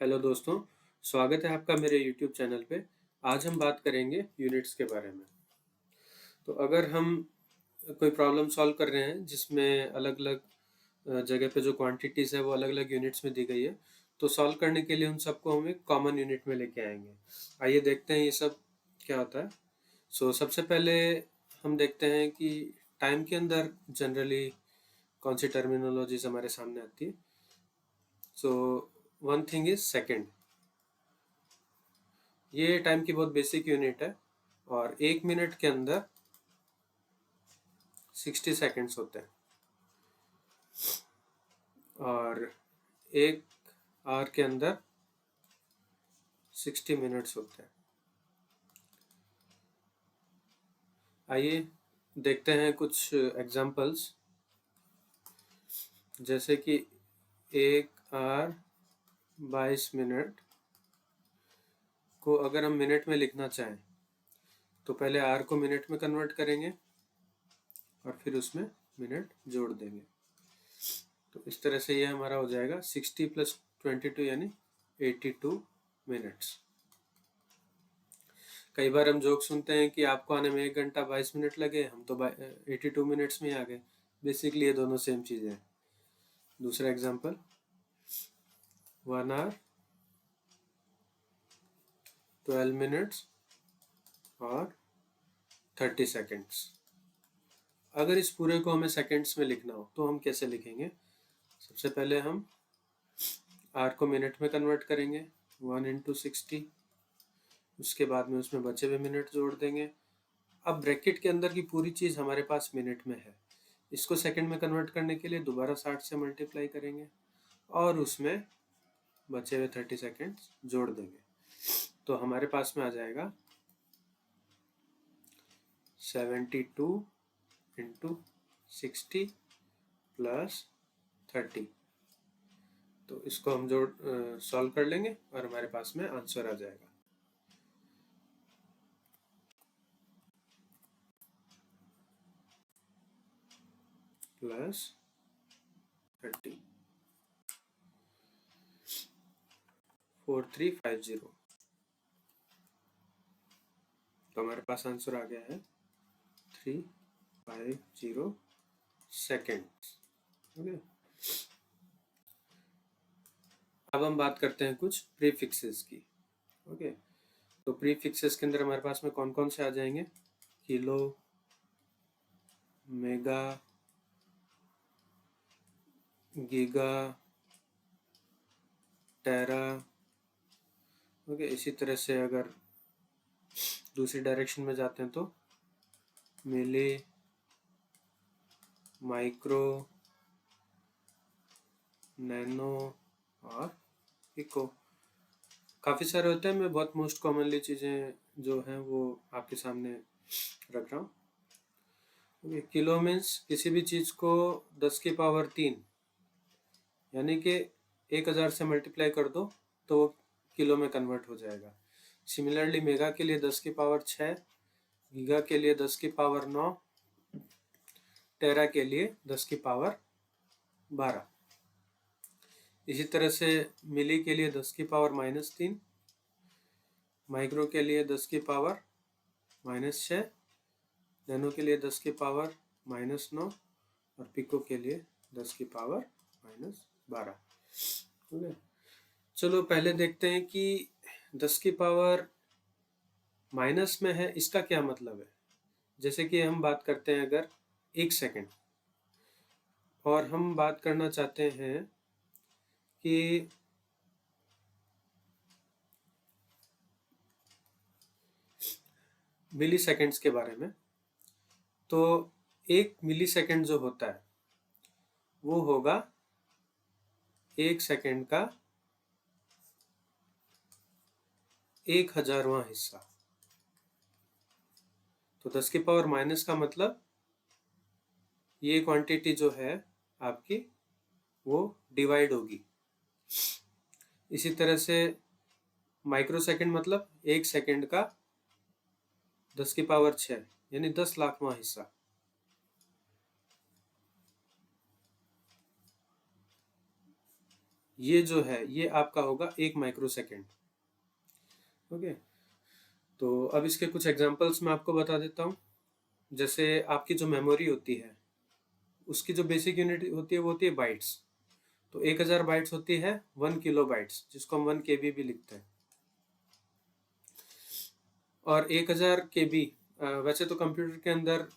Hello दोस्तों, स्वागत है आपका मेरे YouTube चैनल पे। आज हम बात करेंगे यूनिट्स के बारे में। तो अगर हम कोई प्रॉब्लम सॉल्व कर रहे हैं जिसमें अलग अलग जगह पे जो क्वांटिटीज़ है वो अलग अलग यूनिट्स में दी गई है, तो सॉल्व करने के लिए उन सबको हम एक कॉमन यूनिट में लेके आएंगे। आइए देखते हैं ये सब क्या होता है। सबसे पहले हम देखते हैं कि टाइम के अंदर जनरली कौन सी टर्मिनोलॉजीज हमारे सामने आती है। One thing is second. ये टाइम की बहुत बेसिक यूनिट है और 1 मिनट के अंदर 60 सेकेंड्स होते हैं और 1 आवर के अंदर 60 मिनट्स होते हैं। आइए देखते हैं कुछ एग्जांपल्स, जैसे कि 1 आवर 22 मिनट को अगर हम मिनट में लिखना चाहें तो पहले आर को मिनट में कन्वर्ट करेंगे और फिर उसमें मिनट जोड़ देंगे। तो इस तरह से ये हमारा हो जाएगा 60 + 22 यानी 82 मिनट्स। कई बार हम जोक सुनते हैं कि आपको आने में 1 घंटा 22 मिनट लगे, हम तो 82 मिनट्स में ही आ गए। बेसिकली ये दोनों सेम चीज़ें हैं। दूसरा एग्जांपल, 1 आवर 12 मिनट्स और 30 सेकेंड्स। अगर इस पूरे को हमें सेकेंड्स में लिखना हो तो हम कैसे लिखेंगे? सबसे पहले हम आर को मिनट में कन्वर्ट करेंगे, 1 × 60। उसके बाद में उसमें बचे हुए मिनट जोड़ देंगे। अब ब्रैकेट के अंदर की पूरी चीज़ हमारे पास मिनट में है, इसको सेकंड में कन्वर्ट करने के लिए दोबारा 60 से मल्टीप्लाई करेंगे और उसमें बचे हुए 30 सेकेंड्स जोड़ देंगे। तो हमारे पास में आ जाएगा 72 × 60 + 30। तो इसको हम सॉल्व कर लेंगे और हमारे पास में आंसर आ जाएगा। +30 4350। तो हमारे पास आंसर आ गया है 350 सेकेंड्स। ओके, अब हम बात करते हैं कुछ प्रीफिक्सेस की। ओके, तो प्रीफिक्सेस के अंदर हमारे पास में कौन कौन से आ जाएंगे? किलो, मेगा, गीगा, टेरा। ओके, इसी तरह से अगर दूसरी डायरेक्शन में जाते हैं तो मिली, माइक्रो, नैनो और पिको। काफ़ी सारे होते हैं, मैं बहुत मोस्ट कॉमनली चीज़ें जो हैं वो आपके सामने रख रहा हूँ। किलो मीन्स किसी भी चीज़ को 10 की पावर 3 यानी कि 1000 से मल्टीप्लाई कर दो तो वो किलो में कन्वर्ट हो जाएगा। सिमिलरली मेगा के लिए 10 की पावर 6, गीगा के लिए 10 की पावर 9, टेरा के लिए 10 की पावर 12। इसी तरह से मिली के लिए 10 की पावर -3, माइक्रो के लिए 10 की पावर -6, नैनो के लिए 10 की पावर -9 और पिको के लिए 10 की पावर -12। ओके, चलो पहले देखते हैं कि 10 की पावर माइनस में है इसका क्या मतलब है। जैसे कि हम बात करते हैं अगर 1 सेकेंड और हम बात करना चाहते हैं कि मिली सेकेंड्स के बारे में, तो 1 मिली सेकेंड जो होता है वो होगा 1 सेकेंड का 1000वां हिस्सा। तो 10 की पावर माइनस का मतलब ये क्वांटिटी जो है आपकी वो डिवाइड होगी। इसी तरह से माइक्रो सेकेंड मतलब 1 सेकेंड का 10 की पावर 6 यानी 10 लाखवां हिस्सा। ये जो है ये आपका होगा 1 माइक्रोसेकंड। ओके, तो अब इसके कुछ एग्जांपल्स मैं आपको बता देता हूँ। जैसे आपकी जो मेमोरी होती है उसकी जो बेसिक यूनिट होती है वो होती है बाइट्स। तो 1000 बाइट्स होती है 1 किलो बाइट्स, जिसको हम 1 KB भी लिखते हैं। और 1000 KB, वैसे तो कंप्यूटर के अंदर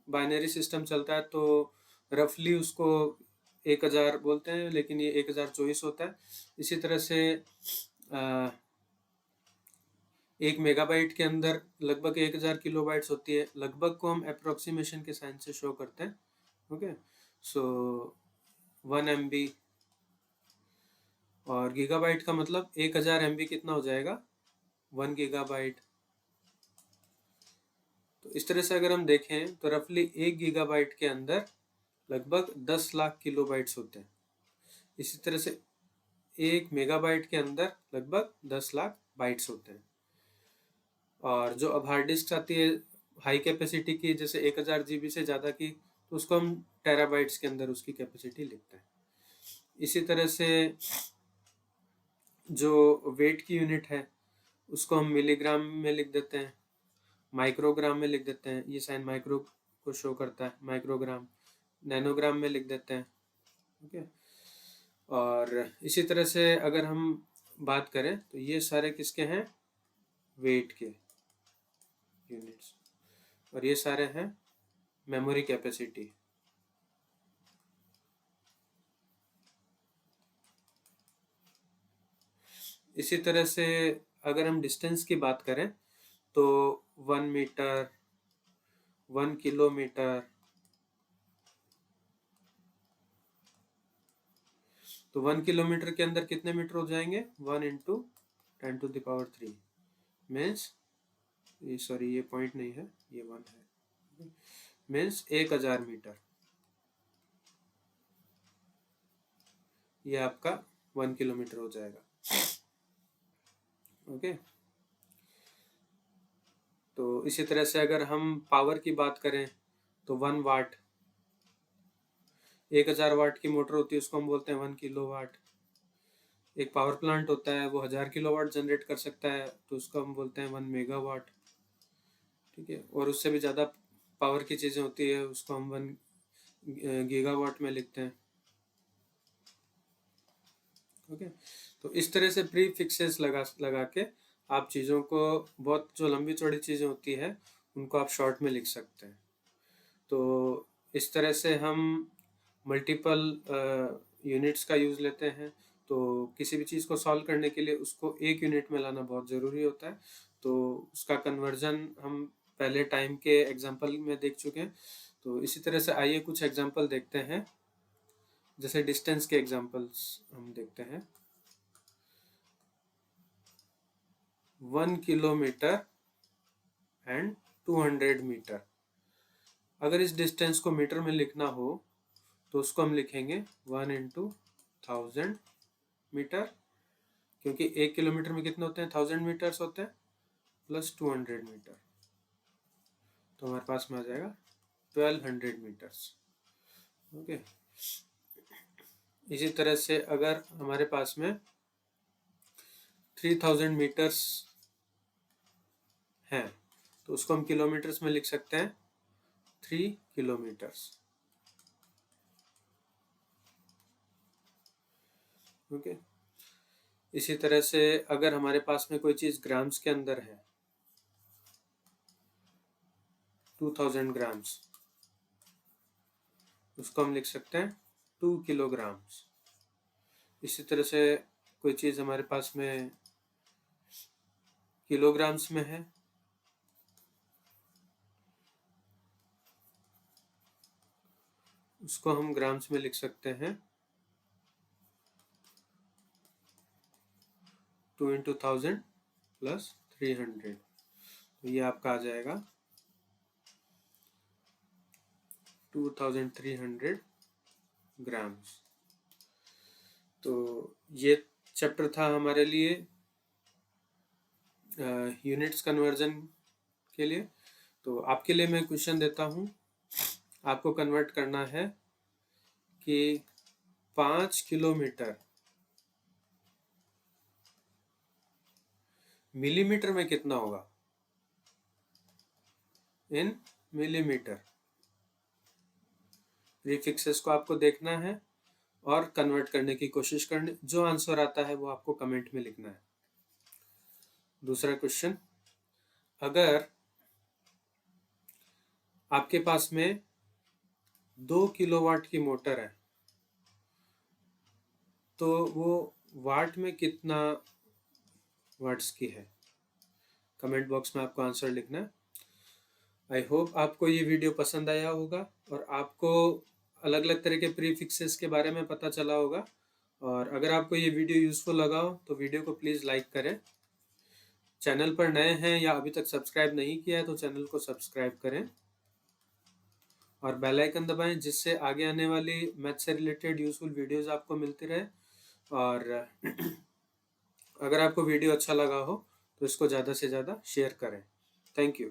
बाइनरी सिस्टम चलता है तो रफली उसको 1000 बोलते हैं, लेकिन ये 1024 होता है। इसी तरह से 1 मेगाबाइट के अंदर लगभग 1000 किलोबाइट्स होती है। लगभग को हम अप्रोक्सीमेशन के साइन से शो करते हैं। ओके, सो 1 MB। और गीगाबाइट का मतलब 1000 MB कितना हो जाएगा, 1 गीगाबाइट। तो इस तरह से अगर हम देखें तो रफली 1 गीगाबाइट के अंदर लगभग 10 लाख किलोबाइट्स होते हैं। इसी तरह से 1 मेगाबाइट के अंदर लगभग 10 लाख बाइट्स होते हैं। और जो अब हार्ड डिस्क आती है हाई कैपेसिटी की, जैसे 1000 GB से ज़्यादा की, तो उसको हम टेराबाइट्स के अंदर उसकी कैपेसिटी लिखते हैं। इसी तरह से जो वेट की यूनिट है उसको हम मिलीग्राम में लिख देते हैं, माइक्रोग्राम में लिख देते हैं। ये साइन माइक्रो को शो करता है, माइक्रोग्राम। नैनोग्राम में लिख देते हैं। ओके, और इसी तरह से अगर हम बात करें तो ये सारे किसके हैं, वेट के यूनिट्स। और ये सारे हैं मेमोरी कैपेसिटी। इसी तरह से अगर हम डिस्टेंस की बात करें तो 1 मीटर, 1 किलोमीटर, तो 1 किलोमीटर के अंदर कितने मीटर हो जाएंगे, 1 इंटू 10⁻³ मीन्स, ये सॉरी ये पॉइंट नहीं है, ये 1 है, मीन्स 1000 मीटर। ये आपका 1 किलोमीटर हो जाएगा। ओके, तो इसी तरह से अगर हम पावर की बात करें तो 1 वाट, 1000 वाट की मोटर होती है उसको हम बोलते हैं 1 किलोवाट। एक पावर प्लांट होता है वो 1000 किलोवाट जनरेट कर सकता है तो उसको हम बोलते हैं 1 मेगावाट। ठीक है, और उससे भी ज़्यादा पावर की चीज़ें होती है उसको हम 1 गीगावाट में लिखते हैं। ओके, तो इस तरह से प्री फिक्सेस लगा के आप चीज़ों को, बहुत जो लंबी चौड़ी चीज़ें होती है उनको आप शॉर्ट में लिख सकते हैं। तो इस तरह से हम मल्टीपल यूनिट्स का यूज़ लेते हैं। तो किसी भी चीज़ को सॉल्व करने के लिए उसको एक यूनिट में लाना बहुत ज़रूरी होता है। तो उसका कन्वर्जन हम पहले टाइम के एग्जांपल में देख चुके हैं। तो इसी तरह से आइए कुछ एग्जांपल देखते हैं। जैसे डिस्टेंस के एग्जांपल्स हम देखते हैं। 1 किलोमीटर एंड 200 मीटर। अगर इस डिस्टेंस को मीटर में लिखना हो तो उसको हम लिखेंगे 1 इंटू 1000 मीटर, क्योंकि 1 किलोमीटर में कितने होते हैं, 1000 मीटर्स होते हैं, प्लस 200 मीटर, तो हमारे पास में आ जाएगा 1200 मीटर्स। ओके, इसी तरह से अगर हमारे पास में 3000 मीटर्स हैं तो उसको हम किलोमीटर्स में लिख सकते हैं 3 किलोमीटर्स। ओके, इसी तरह से अगर हमारे पास में कोई चीज़ ग्राम्स के अंदर है, 2000 ग्राम्स, उसको हम लिख सकते हैं 2 किलोग्राम्स। इसी तरह से कोई चीज़ हमारे पास में किलोग्राम्स में है, उसको हम ग्राम्स में लिख सकते हैं 2 इंटू 1000 प्लस 300। तो ये आपका आ जाएगा 2300 ग्राम्स। तो ये चैप्टर था हमारे लिए यूनिट्स कन्वर्जन के लिए। तो आपके लिए मैं क्वेश्चन देता हूँ, आपको कन्वर्ट करना है कि 5 किलोमीटर मिलीमीटर में कितना होगा? इन मिलीमीटर। प्रीफिक्सेस को आपको देखना है और कन्वर्ट करने की कोशिश करनी। जो आंसर आता है वो आपको कमेंट में लिखना है। दूसरा क्वेश्चन, अगर आपके पास में 2 किलोवाट की मोटर है तो वो वाट में कितना वाट्स की है? कमेंट बॉक्स में आपको आंसर लिखना है। आई होप आपको ये वीडियो पसंद आया होगा और आपको अलग अलग तरह के प्रीफिक्सेस के बारे में पता चला होगा। और अगर आपको ये वीडियो यूजफुल लगा हो तो वीडियो को प्लीज़ लाइक करें। चैनल पर नए हैं या अभी तक सब्सक्राइब नहीं किया है तो चैनल को सब्सक्राइब करें और बेल आइकन दबाएं, जिससे आगे आने वाली मैथ से रिलेटेड यूजफुल वीडियोस आपको मिलती रहे। और अगर आपको वीडियो अच्छा लगा हो तो इसको ज़्यादा से ज़्यादा शेयर करें। Thank you.